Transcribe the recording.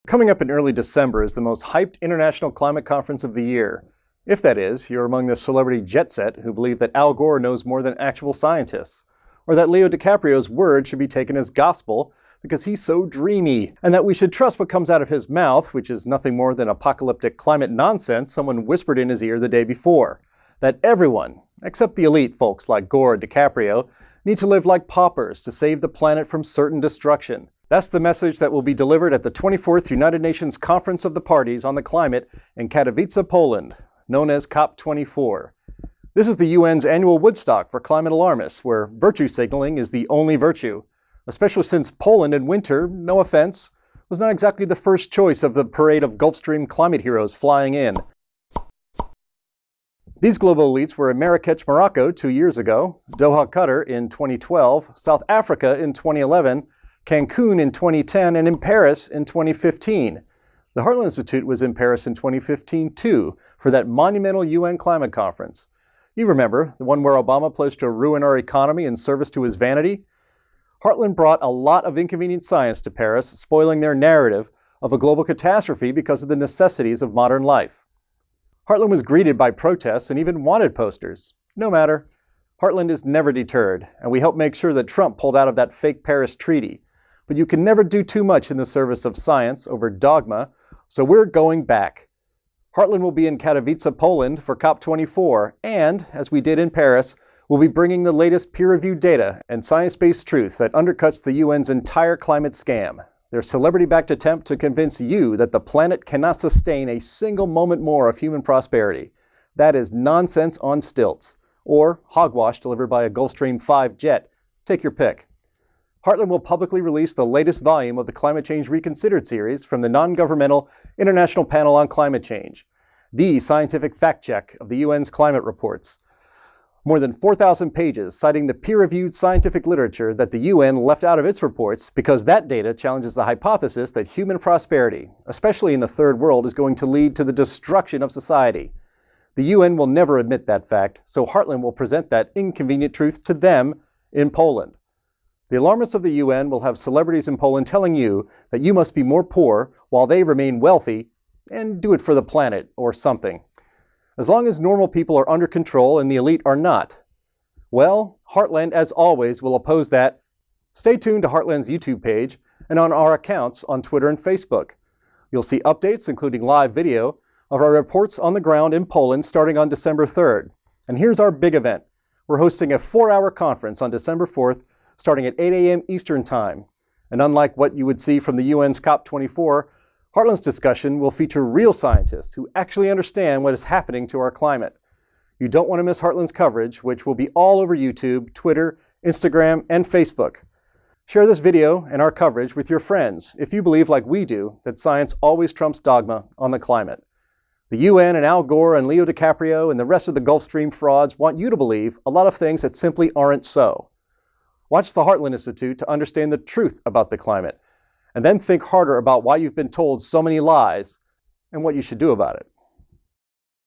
Coming up in early December is the most hyped international climate conference of the year. If that is, you're among the celebrity jet set who believe that Al Gore knows more than actual scientists, or that Leo DiCaprio's word should be taken as gospel because he's so dreamy, and that we should trust what comes out of his mouth, which is nothing more than apocalyptic climate nonsense someone whispered in his ear the day before. That everyone, except the elite folks like Gore and DiCaprio, need to live like paupers to save the planet from certain destruction. That's the message that will be delivered at the 24th United Nations Conference of the Parties on the Climate in Katowice, Poland, known as COP24. This is the UN's annual Woodstock for climate alarmists, where virtue signaling is the only virtue, especially since Poland in winter, no offense, was not exactly the first choice of the parade of Gulf Stream climate heroes flying in. These global elites were in Marrakech, Morocco 2 years ago, Doha, Qatar in 2012, South Africa in 2011, Cancun in 2010, and in Paris in 2015. The Heartland Institute was in Paris in 2015 too, for that monumental UN climate conference. You remember, the one where Obama pledged to ruin our economy in service to his vanity? Heartland brought a lot of inconvenient science to Paris, spoiling their narrative of a global catastrophe because of the necessities of modern life. Heartland was greeted by protests and even wanted posters. No matter. Heartland is never deterred, and we helped make sure that Trump pulled out of that fake Paris Treaty. But you can never do too much in the service of science over dogma, so we're going back. Heartland will be in Katowice, Poland for COP24, and, as we did in Paris, we'll be bringing the latest peer-reviewed data and science-based truth that undercuts the UN's entire climate scam, their celebrity-backed attempt to convince you that the planet cannot sustain a single moment more of human prosperity. That is nonsense on stilts, or hogwash delivered by a Gulfstream 5 jet. Take your pick. Heartland will publicly release the latest volume of the Climate Change Reconsidered series from the Nongovernmental International Panel on Climate Change, the scientific fact-check of the UN's climate reports. More than 4,000 pages citing the peer-reviewed scientific literature that the UN left out of its reports because that data challenges the hypothesis that human prosperity, especially in the third world, is going to lead to the destruction of society. The UN will never admit that fact, so Heartland will present that inconvenient truth to them in Poland. The alarmists of the UN will have celebrities in Poland telling you that you must be more poor while they remain wealthy and do it for the planet or something. As long as normal people are under control and the elite are not. Well, Heartland, as always, will oppose that. Stay tuned to Heartland's YouTube page and on our accounts on Twitter and Facebook. You'll see updates, including live video, of our reports on the ground in Poland starting on December 3rd. And here's our big event. We're hosting a 4-hour conference on December 4th, starting at 8 a.m. Eastern Time. And unlike what you would see from the UN's COP24, Heartland's discussion will feature real scientists who actually understand what is happening to our climate. You don't want to miss Heartland's coverage, which will be all over YouTube, Twitter, Instagram, and Facebook. Share this video and our coverage with your friends if you believe, like we do, that science always trumps dogma on the climate. The UN and Al Gore and Leo DiCaprio and the rest of the Gulf Stream frauds want you to believe a lot of things that simply aren't so. Watch the Heartland Institute to understand the truth about the climate, and then think harder about why you've been told so many lies and what you should do about it.